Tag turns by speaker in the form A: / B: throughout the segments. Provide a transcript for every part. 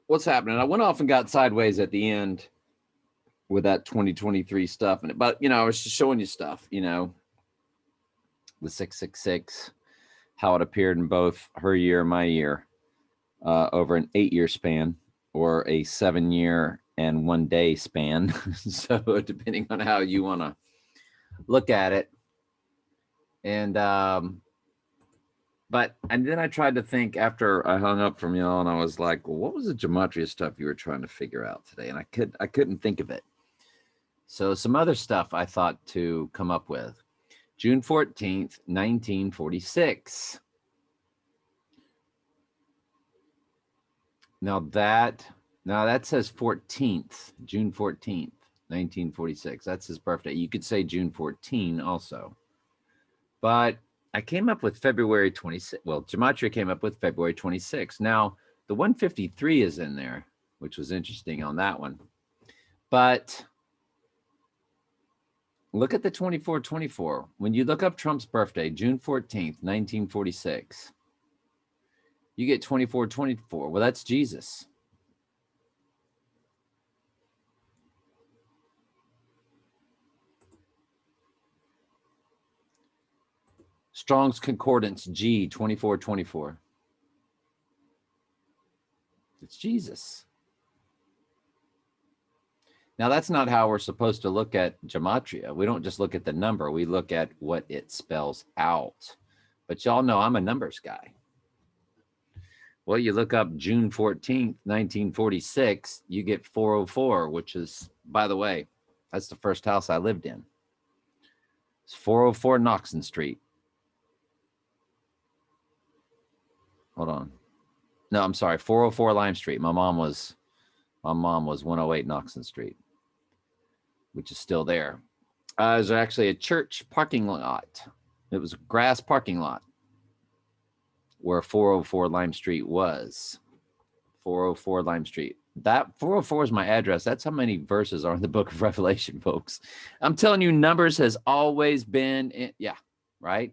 A: what's happening? I went off and got sideways at the end with that 2023 stuff. But, I was just showing you stuff, the 666, how it appeared in both her year and my year over an 8-year span or a 7-year and 1 day span. So depending on how you want to look at it. And, and then I tried to think after I hung up from y'all, and I was like, well, what was the gematria stuff you were trying to figure out today? And I couldn't think of it. So some other stuff I thought to come up with. June 14th, 1946. Now that says 14th, June 14th, 1946. That's his birthday. You could say June 14 also. But I came up with February 26. Well, gematria came up with February 26. Now, the 153 is in there, which was interesting on that one. But look at the 2424. When you look up Trump's birthday, June 14th, 1946, you get 2424. Well, that's Jesus. Strong's Concordance, G, 2424. It's Jesus. Now, that's not how we're supposed to look at gematria. We don't just look at the number. We look at what it spells out. But y'all know I'm a numbers guy. Well, you look up June 14th, 1946, you get 404, which is, by the way, that's the first house I lived in. It's 404 Knoxon Street. Hold on. No, I'm sorry, 404 Lime Street. My mom was 108 Knoxon Street, which is still there. There's actually a church parking lot. It was a grass parking lot where 404 Lime Street was. 404 Lime Street. That 404 is my address. That's how many verses are in the book of Revelation, folks. I'm telling you, numbers has always been, right?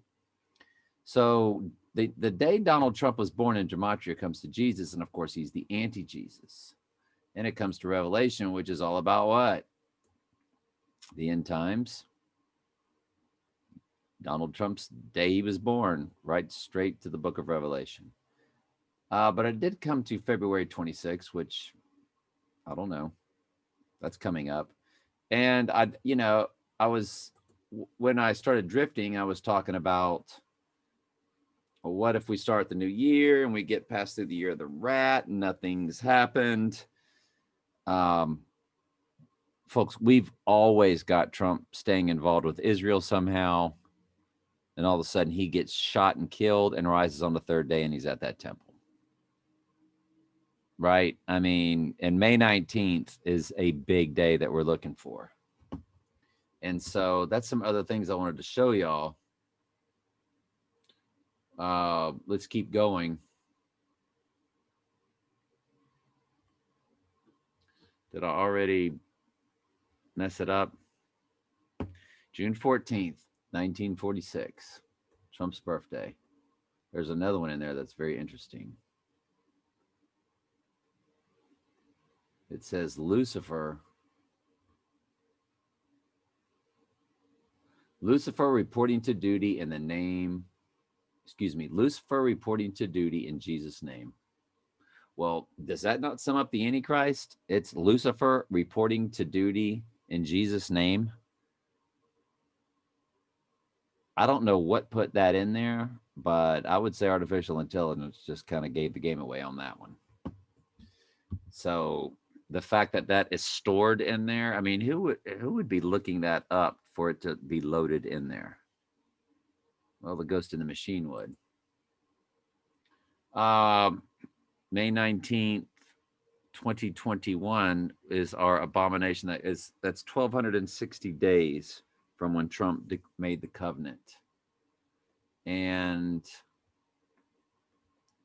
A: So the day Donald Trump was born in gematria comes to Jesus, and of course, he's the anti-Jesus. And it comes to Revelation, which is all about what? The end times. Donald Trump's day he was born, right straight to the book of Revelation. But I did come to February 26, which I don't know. That's coming up. And when I started drifting, I was talking about, well, what if we start the new year and we get past through the year of the rat and nothing's happened? Folks, we've always got Trump staying involved with Israel somehow. And all of a sudden he gets shot and killed and rises on the third day and he's at that temple. Right? I mean, and May 19th is a big day that we're looking for. And so that's some other things I wanted to show y'all. Let's keep going. Did I already mess it up? June 14th, 1946, Trump's birthday. There's another one in there that's very interesting. It says Lucifer reporting to duty in the name, Lucifer reporting to duty in Jesus' name. Well, does that not sum up the Antichrist? It's Lucifer reporting to duty in Jesus' name. I don't know what put that in there, but I would say artificial intelligence just kind of gave the game away on that one. So the fact that that is stored in there, I mean, who would be looking that up for it to be loaded in there? Well, the ghost in the machine would. May 19th, 2021 is our abomination. That's 1,260 days from when Trump made the covenant. And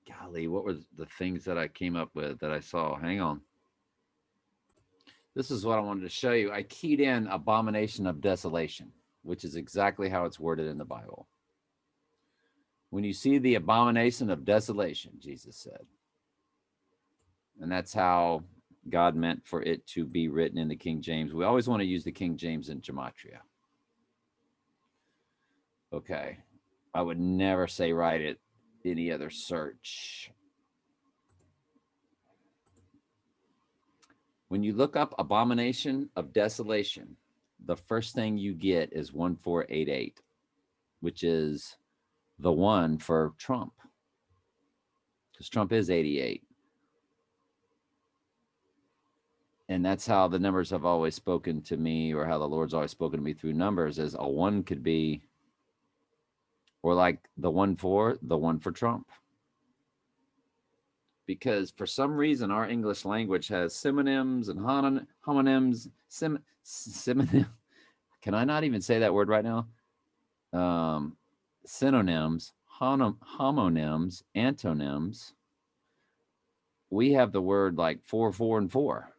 A: golly, what were the things that I came up with that I saw? Hang on. This is what I wanted to show you. I keyed in abomination of desolation, which is exactly how it's worded in the Bible. When you see the abomination of desolation, Jesus said. And that's how God meant for it to be written in the King James. We always want to use the King James in gematria. Okay. I would never say write it any other search. When you look up Abomination of Desolation, the first thing you get is 1488, which is the one for Trump, because Trump is 88. And that's how the numbers have always spoken to me, or how the Lord's always spoken to me through numbers, is a one could be, or like the one for Trump. Because for some reason, our English language has synonyms and homonyms, synonym. Can I not even say that word right now? Synonyms, homonyms, antonyms. We have the word like 4, 4, and 4.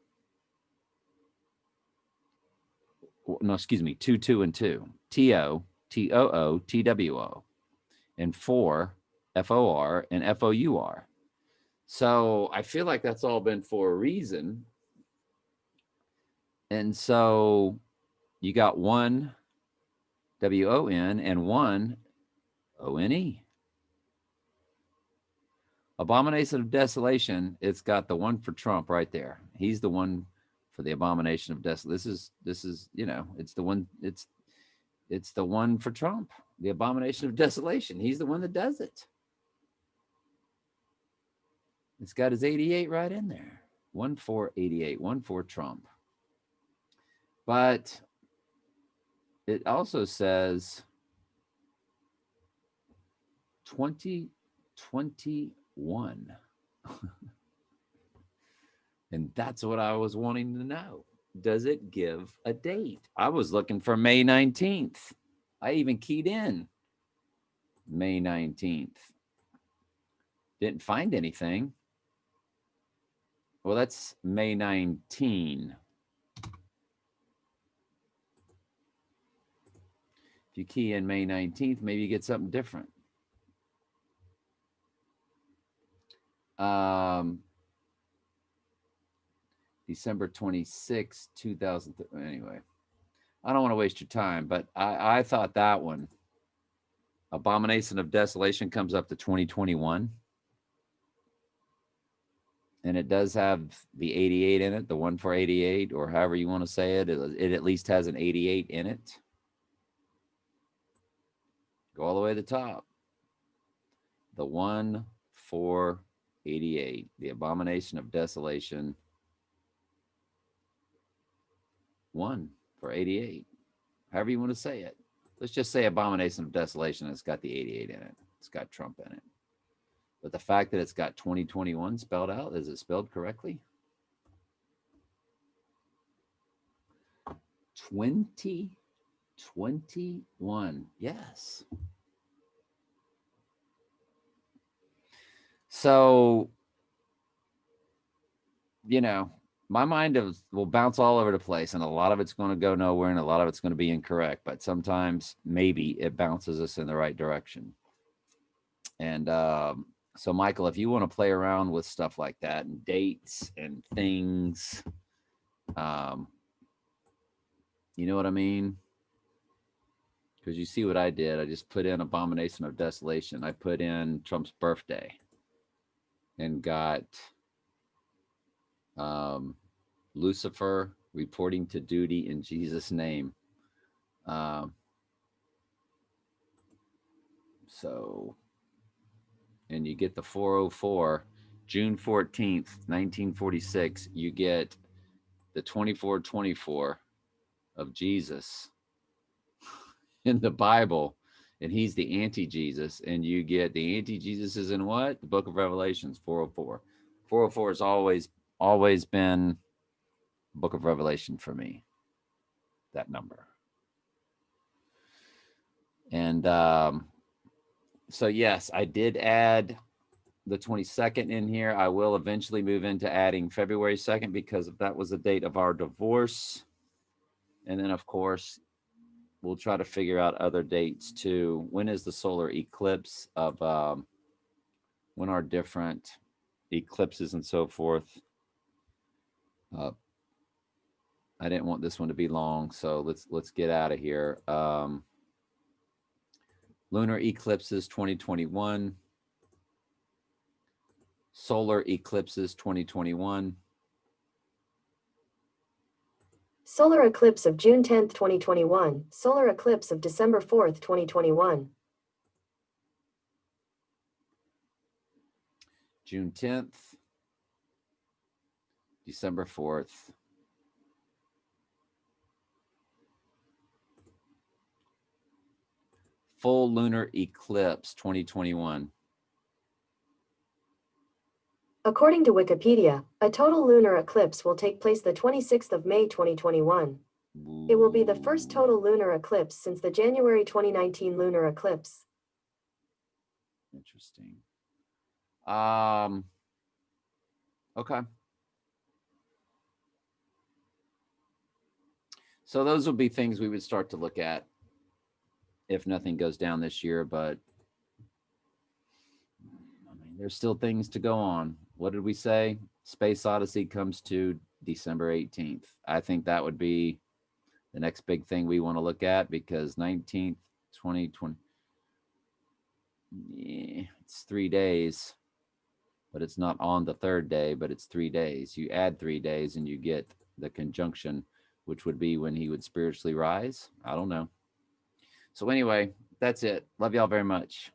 A: No, excuse me, 2, 2, and 2. T-O, T-O-O, T-W-O. And 4, F-O-R, and F-O-U-R. So I feel like that's all been for a reason. And so you got one W-O-N and one O-N-E. Abomination of Desolation, it's got the one for Trump right there. He's the one for the Abomination of Desolation. This is, it's the one, it's the one for Trump, the Abomination of Desolation. He's the one that does it. It's got his 88 right in there. 1488, one for Trump. But it also says 2021. And that's what I was wanting to know. Does it give a date? I was looking for May 19th. I even keyed in May 19th. Didn't find anything. Well, that's May 19. If you key in May 19th, maybe you get something different. December 26, 2000. Anyway, I don't want to waste your time, but I thought that one, Abomination of Desolation, comes up to 2021. And it does have the 88 in it, the one for 88, or however you want to say it. It at least has an 88 in it. Go all the way to the top. The one for 88, the Abomination of Desolation. One for 88, however you want to say it. Let's just say Abomination of Desolation. It's got the 88 in it. It's got Trump in it. But the fact that it's got 2021 spelled out, is it spelled correctly? 2021. Yes. So, my mind will bounce all over the place, and a lot of it's going to go nowhere, and a lot of it's going to be incorrect. But sometimes maybe it bounces us in the right direction. And so, Michael, if you want to play around with stuff like that and dates and things, you know what I mean? Because you see what I did. I just put in Abomination of Desolation. I put in Trump's birthday and got Lucifer reporting to duty in Jesus' name. And you get the 404, June 14th, 1946. You get the 2424 of Jesus in the Bible, and he's the anti-Jesus. And you get the anti-Jesus is in what? The book of Revelations, 404. 404 has always been book of Revelation for me, that number. And so yes, I did add the 22nd in here. I will eventually move into adding February 2nd, because that was the date of our divorce. And then, of course, we'll try to figure out other dates too. When is the solar eclipse of when are different eclipses and so forth? Uh, I didn't want this one to be long, so let's get out of here. Lunar eclipses 2021. Solar eclipses 2021.
B: Solar eclipse of June 10th, 2021. Solar eclipse of December 4th, 2021.
A: June 10th. December 4th. Full lunar eclipse 2021.
B: According to Wikipedia, a total lunar eclipse will take place the 26th of May, 2021. It will be the first total lunar eclipse since the January 2019 lunar eclipse.
A: Interesting. Okay. So those will be things we would start to look at if nothing goes down this year, but I mean, there's still things to go on. What did we say? Space Odyssey comes to December 18th. I think that would be the next big thing we want to look at because 19th, 2020, yeah, it's 3 days, but it's not on the third day, but it's 3 days. You add 3 days and you get the conjunction, which would be when he would spiritually rise. I don't know. So anyway, that's it. Love y'all very much.